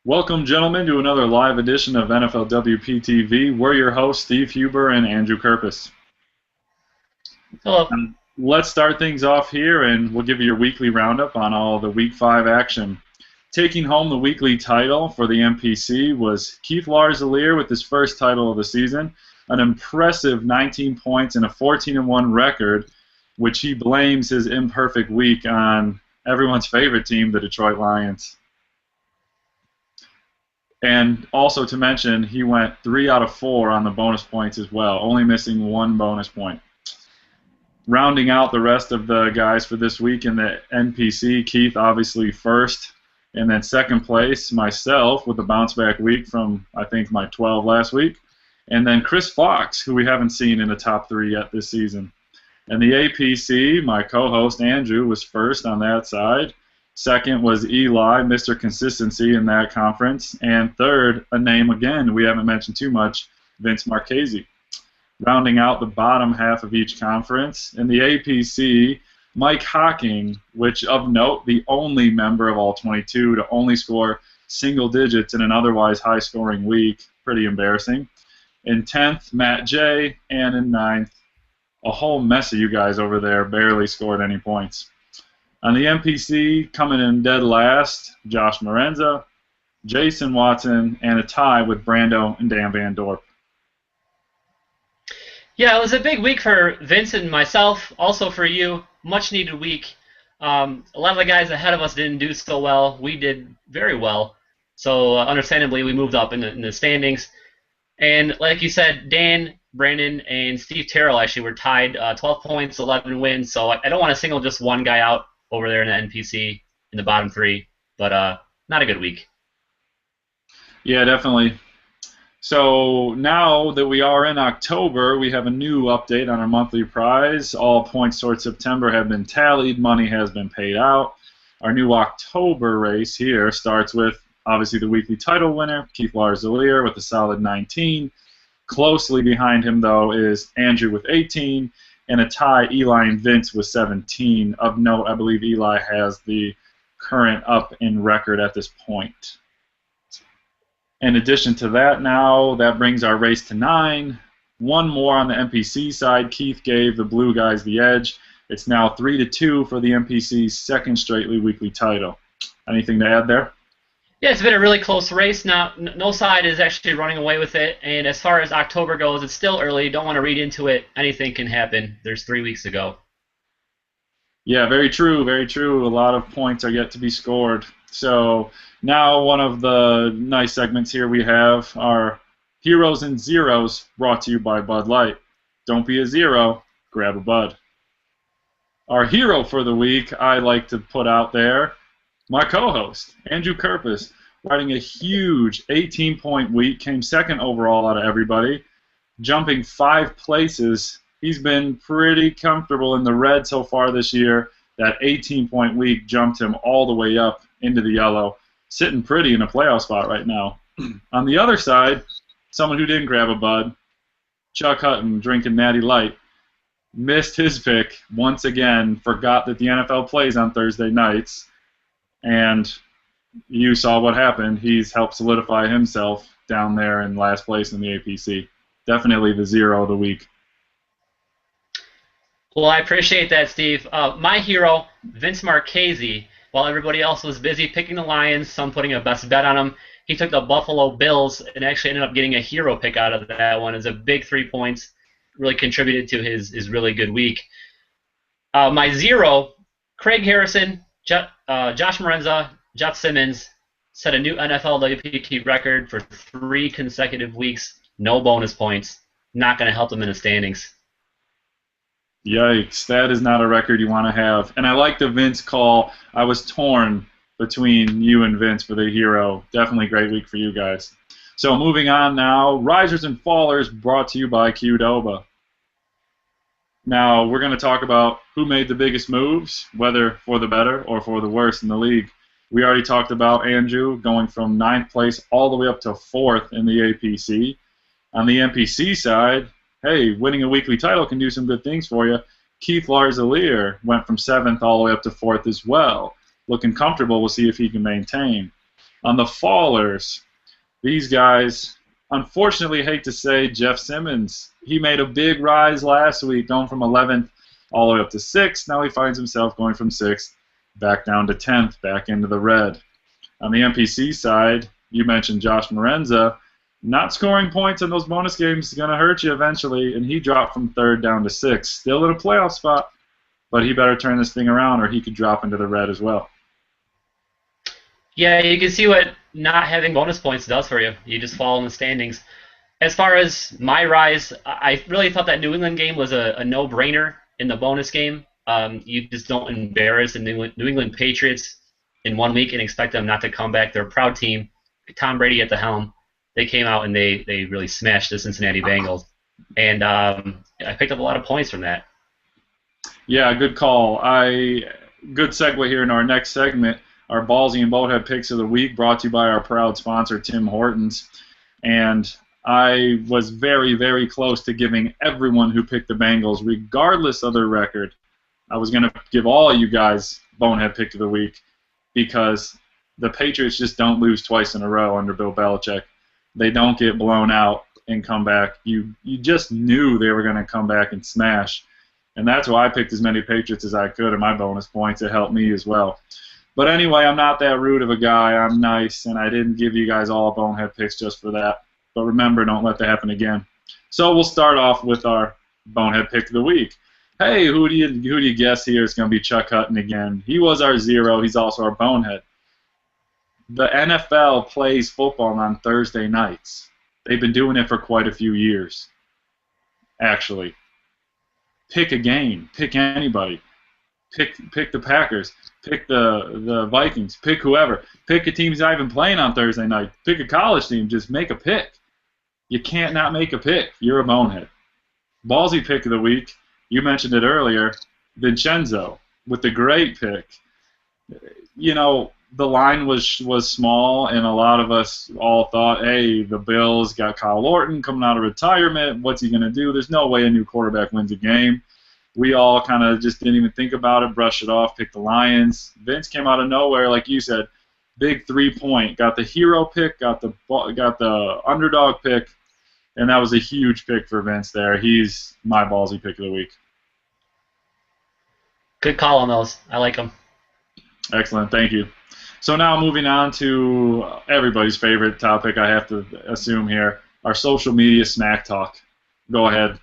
Welcome, gentlemen, to another live edition of NFL WPTV. We're your hosts, Steve Huber and Andrew Kerpis. Hello. Let's start things off here, and we'll give you your weekly roundup on all the Week 5 action. Taking home the weekly title for the MPC was Keith Larzalier with his first title of the season, an impressive 19 points and a 14-1 record, which he blames his imperfect week on everyone's favorite team, the Detroit Lions. And also to mention, he went 3 out of 4 on the bonus points as well, only missing 1 bonus point. Rounding out the rest of the guys for this week in the NPC, Keith obviously first, and then second place, myself, with a bounce-back week from, I think, my 12 last week, and then Chris Fox, who we haven't seen in the top 3 yet this season. And the APC, my co-host Andrew, was first on that side. Second was Eli, Mr. Consistency in that conference. And third, a name again we haven't mentioned too much, Vince Marchese. Rounding out the bottom half of each conference, in the APC, Mike Hocking, which of note, the only member of all 22 to only score single digits in an otherwise high-scoring week. Pretty embarrassing. In 10th, Matt J. And in 9th, a whole mess of you guys over there barely scored any points. On the MPC, coming in dead last, Josh Morenza, Jason Watson, and a tie with Brando and Dan Van Dorp. Yeah, it was a big week for Vince and myself, also for you. Much needed week. A lot of the guys ahead of us didn't do so well. We did very well. So understandably, we moved up in the standings. And like you said, Dan, Brandon, and Steve Terrell actually were tied 12 points, 11 wins. So I don't want to single just one guy out over there in the NPC in the bottom 3, but not a good week. Yeah, definitely. So now that we are in October, we have a new update on our monthly prize. All points towards September have been tallied. Money has been paid out. Our new October race here starts with, obviously, the weekly title winner, Keith Larzalier, with a solid 19. Closely behind him, though, is Andrew with 18. And a tie, Eli and Vince with 17. Of note, I believe Eli has the current up in record at this point. In addition to that now, that brings our race to 9. One more on the MPC side. Keith gave the blue guys the edge. It's now 3-2 for the MPC's second straightly weekly title. Anything to add there? Yeah, it's been a really close race. Now, no side is actually running away with it. And as far as October goes, it's still early. Don't want to read into it. Anything can happen. There's 3 weeks to go. Yeah, very true, very true. A lot of points are yet to be scored. So now one of the nice segments here we have are Heroes and Zeros, brought to you by Bud Light. Don't be a zero, grab a Bud. Our hero for the week, I like to put out there, my co-host, Andrew Kerpis, riding a huge 18-point week, came second overall out of everybody, jumping 5 places. He's been pretty comfortable in the red so far this year. That 18-point week jumped him all the way up into the yellow, sitting pretty in a playoff spot right now. On the other side, someone who didn't grab a Bud, Chuck Hutton, drinking Natty Light, missed his pick once again, forgot that the NFL plays on Thursday nights, and you saw what happened. He's helped solidify himself down there in last place in the APC. Definitely the zero of the week. Well, I appreciate that, Steve. My hero, Vince Marchese, while everybody else was busy picking the Lions, some putting a best bet on them, he took the Buffalo Bills and actually ended up getting a hero pick out of that one. It's a big 3 points, really contributed to his really good week. My zero, Craig Harrison, Josh Morenza, Jeff Simmons, set a new NFL WPT record for 3 consecutive weeks, no bonus points. Not going to help them in the standings. Yikes, that is not a record you want to have. And I like the Vince call. I was torn between you and Vince for the hero. Definitely great week for you guys. So moving on now, Risers and Fallers brought to you by Qdoba. Now we're going to talk about who made the biggest moves, whether for the better or for the worse in the league. We already talked about Andrew going from 9th place all the way up to 4th in the APC. On the MPC side, hey, winning a weekly title can do some good things for you. Keith Larzalier went from 7th all the way up to 4th as well. Looking comfortable. We'll see if he can maintain. On the fallers, these guys, unfortunately, hate to say, Jeff Simmons. He made a big rise last week, going from 11th all the way up to 6th. Now he finds himself going from 6th back down to 10th, back into the red. On the NPC side, you mentioned Josh Morenza. Not scoring points in those bonus games is going to hurt you eventually, and he dropped from 3rd down to 6th. Still in a playoff spot, but he better turn this thing around or he could drop into the red as well. Yeah, you can see what not having bonus points does for you. You just fall in the standings. As far as my rise, I really thought that New England game was a no-brainer in the bonus game. You just don't embarrass the New England Patriots in 1 week and expect them not to come back. They're a proud team. Tom Brady at the helm. They came out and they really smashed the Cincinnati Bengals. And I picked up a lot of points from that. Yeah, good call. Good segue here into our next segment. Our Ballsy and Boathead Picks of the Week, brought to you by our proud sponsor, Tim Hortons. And I was very, very close to giving everyone who picked the Bengals, regardless of their record, I was going to give all of you guys Bonehead Pick of the Week because the Patriots just don't lose twice in a row under Bill Belichick. They don't get blown out and come back. You just knew they were going to come back and smash. And that's why I picked as many Patriots as I could in my bonus points. It helped me as well. But anyway, I'm not that rude of a guy. I'm nice, and I didn't give you guys all Bonehead picks just for that. But remember, don't let that happen again. So we'll start off with our Bonehead Pick of the Week. Hey, who do you guess here is going to be Chuck Hutton again? He was our 0. He's also our Bonehead. The NFL plays football on Thursday nights. They've been doing it for quite a few years, actually. Pick a game. Pick anybody. Pick the Packers. Pick the Vikings. Pick whoever. Pick a team who's not even playing on Thursday night. Pick a college team. Just make a pick. You can't not make a pick. You're a bonehead. Ballsy pick of the week. You mentioned it earlier. Vincenzo with the great pick. You know, the line was small, and a lot of us all thought, hey, the Bills got Kyle Orton coming out of retirement. What's he going to do? There's no way a new quarterback wins a game. We all kind of just didn't even think about it, brush it off, pick the Lions. Vince came out of nowhere, like you said, big 3-point, got the hero pick, got the underdog pick, and that was a huge pick for Vince there. He's my ballsy pick of the week. Good call on those. I like them. Excellent, thank you. So now moving on to everybody's favorite topic, I have to assume here, our social media smack talk. Go ahead.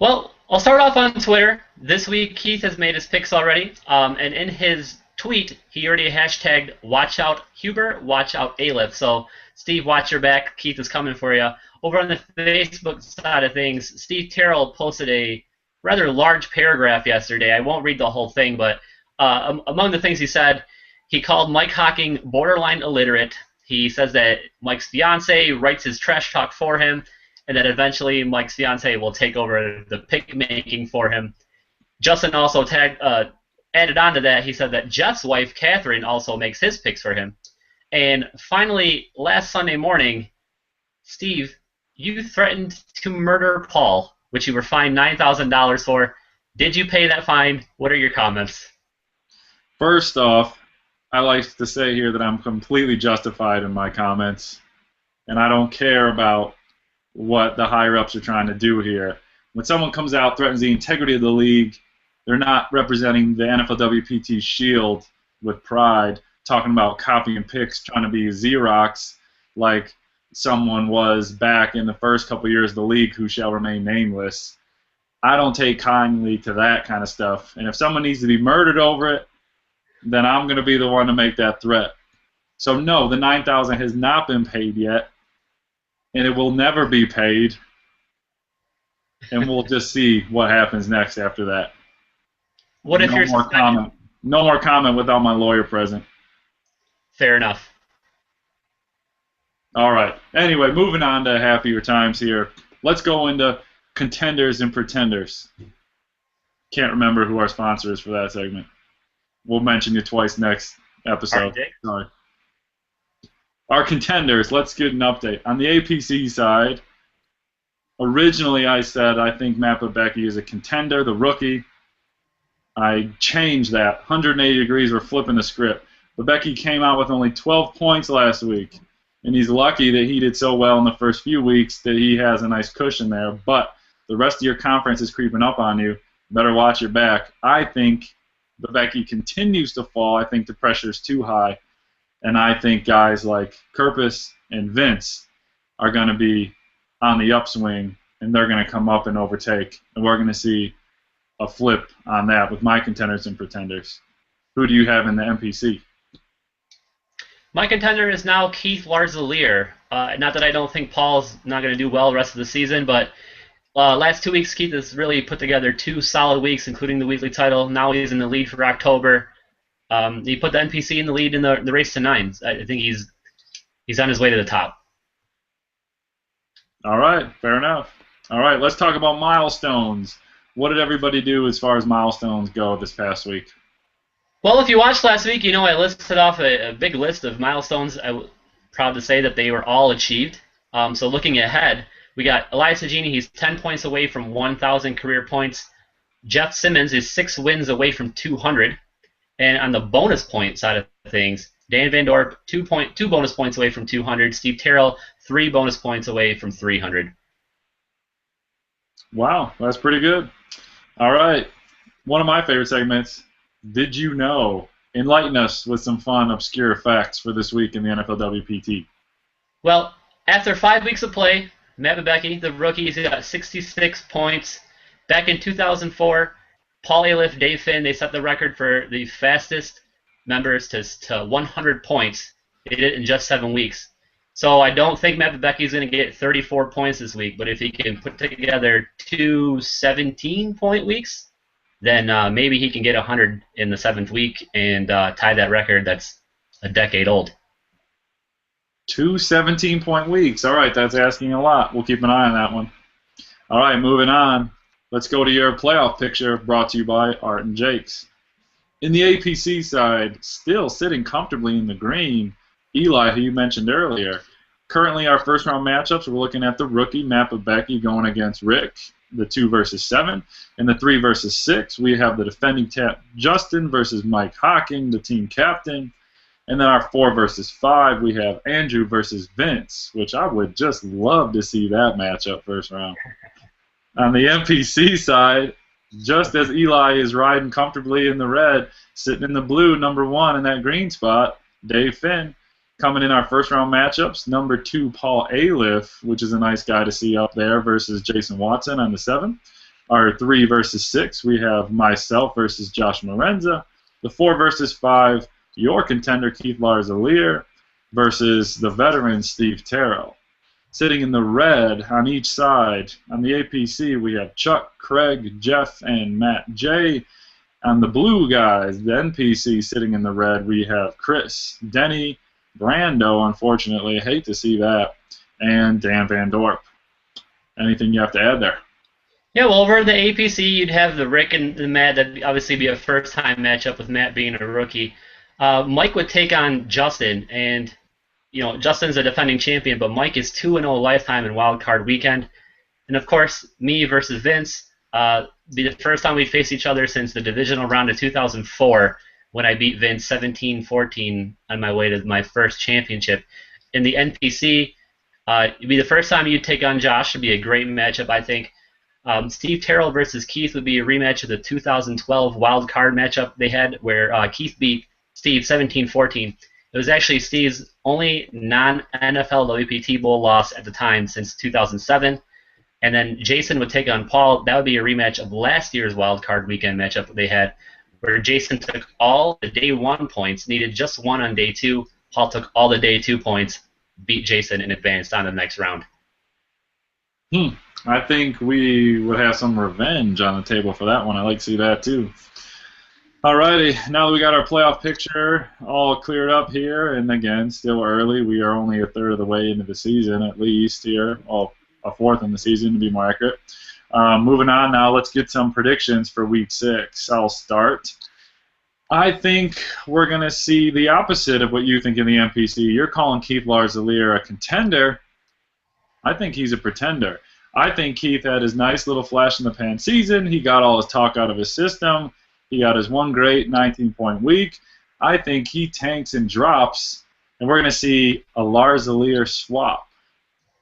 Well, I'll start off on Twitter. This week, Keith has made his picks already, and in his tweet, he already hashtagged "Watch out Huber, watch out Aleph." So, Steve, watch your back. Keith is coming for you. Over on the Facebook side of things, Steve Terrell posted a rather large paragraph yesterday. I won't read the whole thing, but among the things he said, he called Mike Hocking borderline illiterate. He says that Mike's fiance writes his trash talk for him, and that eventually Mike's fiance will take over the pick making for him. Justin also added on to that. He said that Jeff's wife, Catherine, also makes his picks for him. And finally, last Sunday morning, Steve, you threatened to murder Paul, which you were fined $9,000 for. Did you pay that fine? What are your comments? First off, I like to say here that I'm completely justified in my comments, and I don't care about what the higher-ups are trying to do here. When someone comes out, threatens the integrity of the league, they're not representing the NFLWPT shield with pride, talking about copying picks, trying to be Xerox like someone was back in the first couple years of the league who shall remain nameless. I don't take kindly to that kind of stuff. And if someone needs to be murdered over it, then I'm going to be the one to make that threat. So no, the $9,000 has not been paid yet, and it will never be paid. And we'll just see what happens next after that. What if no you're more comment? No more comment without my lawyer present. Fair enough. All right. Anyway, moving on to happier times here. Let's go into contenders and pretenders. Can't remember who our sponsor is for that segment. We'll mention you twice next episode. Sorry. Our contenders, let's get an update. On the APC side, originally I said I think Matt Becky is a contender, the rookie. I changed that. 180 degrees, we're flipping the script. But Becky came out with only 12 points last week, and he's lucky that he did so well in the first few weeks that he has a nice cushion there. But the rest of your conference is creeping up on you. Better watch your back. I think the Becky continues to fall. I think the pressure is too high, and I think guys like Kerpis and Vince are going to be on the upswing, and they're going to come up and overtake, and we're going to see a flip on that with my contenders and pretenders. Who do you have in the MPC? My contender is now Keith Larzalier. Not that I don't think Paul's not going to do well the rest of the season, but last 2 weeks Keith has really put together 2 solid weeks, including the weekly title. Now he's in the lead for October. He put the NPC in the lead in the race to 9. I think he's on his way to the top. All right, fair enough. All right, let's talk about milestones. What did everybody do as far as milestones go this past week? Well, if you watched last week, you know I listed off a big list of milestones. I'm proud to say that they were all achieved. So looking ahead, we got Elias Sagini. He's 10 points away from 1,000 career points. Jeff Simmons is 6 wins away from 200. And on the bonus point side of things, Dan Van Dorp, 2 bonus points away from 200. Steve Terrell, 3 bonus points away from 300. Wow, that's pretty good. All right, one of my favorite segments, Did You Know? Enlighten us with some fun, obscure facts for this week in the NFL WPT. Well, after 5 weeks of play, Matt Bebeke, the rookie, he got 66 points. Back in 2004, Paul Aliff, Dave Finn, they set the record for the fastest members to 100 points. They did it in just 7 weeks. So I don't think Matt Bebeke is going to get 34 points this week, but if he can put together 2 17-point weeks, then maybe he can get 100 in the 7th week and tie that record that's a decade old. 2 17-point weeks. All right, that's asking a lot. We'll keep an eye on that one. All right, moving on. Let's go to your playoff picture brought to you by Art and Jakes. In the APC side, still sitting comfortably in the green, Eli, who you mentioned earlier. Currently, our first-round matchups, we're looking at the rookie, Matt Bebeke, going against Rick, the 2 versus 7. In the 3 versus 6, we have the defending tap Justin versus Mike Hocking, the team captain. And then our 4 versus 5, we have Andrew versus Vince, which I would just love to see that matchup first round. On the MPC side, just as Eli is riding comfortably in the red, sitting in the blue, number 1 in that green spot, Dave Finn. Coming in our first-round matchups, number 2, Paul Aliff, which is a nice guy to see up there, versus Jason Watson on the 7. Our 3 versus 6, we have myself versus Josh Morenza. The 4 versus 5, your contender, Keith Larzalier, versus the veteran, Steve Terrell. Sitting in the red on each side, on the APC, we have Chuck, Craig, Jeff, and Matt J. On the blue guys, the NPC, sitting in the red, we have Chris, Denny, Brando, unfortunately, I hate to see that, and Dan Van Dorp. Anything you have to add there? Yeah, well, over the APC, you'd have the Rick and the Matt. That'd obviously be a first-time matchup with Matt being a rookie. Mike would take on Justin, and Justin's a defending champion, but Mike is 2-0 lifetime in Wild Card Weekend. And of course, me versus Vince, be the first time we face each other since the divisional round of 2004. When I beat Vince 17-14 on my way to my first championship. In the NPC, it'd be the first time you'd take on Josh. It'd be a great matchup, I think. Steve Terrell versus Keith would be a rematch of the 2012 wild card matchup they had where Keith beat Steve 17-14. It was actually Steve's only non-NFL WPT Bowl loss at the time since 2007. And then Jason would take on Paul. That would be a rematch of last year's wild card weekend matchup they had, where Jason took all the day 1 points, needed just 1 on day 2. Paul took all the day 2 points, beat Jason, and advanced on the next round. I think we would have some revenge on the table for that one. I like to see that too. Alrighty, now that we got our playoff picture all cleared up here, and again, still early. We are only a third of the way into the season, at least here, a fourth in the season to be more accurate. Moving on now, let's get some predictions for Week 6. I'll start. I think we're going to see the opposite of what you think in the MPC. You're calling Keith Larzalier a contender. I think he's a pretender. I think Keith had his nice little flash-in-the-pan season. He got all his talk out of his system. He got his one great 19-point week. I think he tanks and drops, and we're going to see a Lars Alier swap.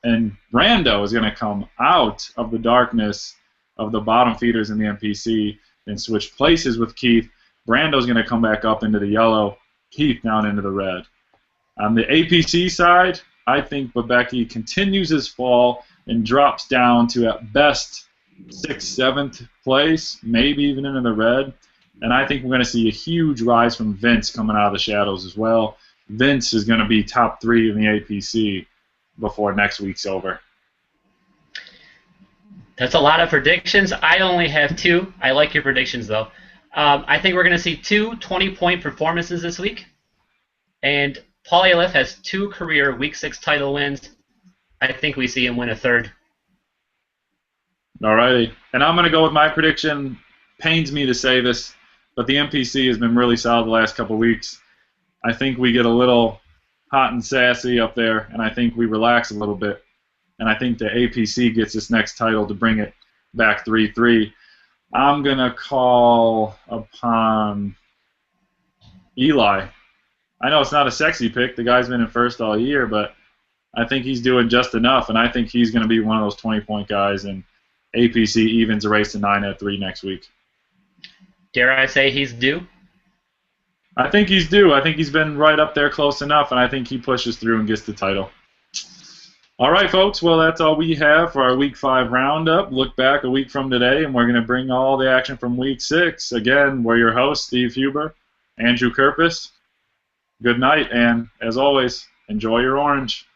And Brando is going to come out of the darkness of the bottom feeders in the NPC and switch places with Keith. Brando's going to come back up into the yellow, Keith down into the red. On the APC side, I think Babecki continues his fall and drops down to, at best, 6th, 7th place, maybe even into the red. And I think we're going to see a huge rise from Vince coming out of the shadows as well. Vince is going to be top 3 in the APC before next week's over. That's a lot of predictions. I only have 2. I like your predictions, though. I think we're going to see 2 20-point performances this week. And Paul Aliff has 2 career Week 6 title wins. I think we see him win a 3rd. All righty. And I'm going to go with my prediction. Pains me to say this, but the NPC has been really solid the last couple weeks. I think we get a little hot and sassy up there, and I think we relax a little bit. And I think the APC gets this next title to bring it back 3-3. I'm going to call upon Eli. I know it's not a sexy pick. The guy's been in first all year, but I think he's doing just enough, and I think he's going to be one of those 20-point guys, and APC evens a race to 9 at 3 next week. Dare I say he's due? I think he's due. I think he's been right up there close enough, and I think he pushes through and gets the title. All right, folks. Well, that's all we have for our Week 5 roundup. Look back a week from today, and we're going to bring all the action from Week 6. Again, we're your hosts, Steve Huber, Andrew Kerpis. Good night, and as always, enjoy your orange.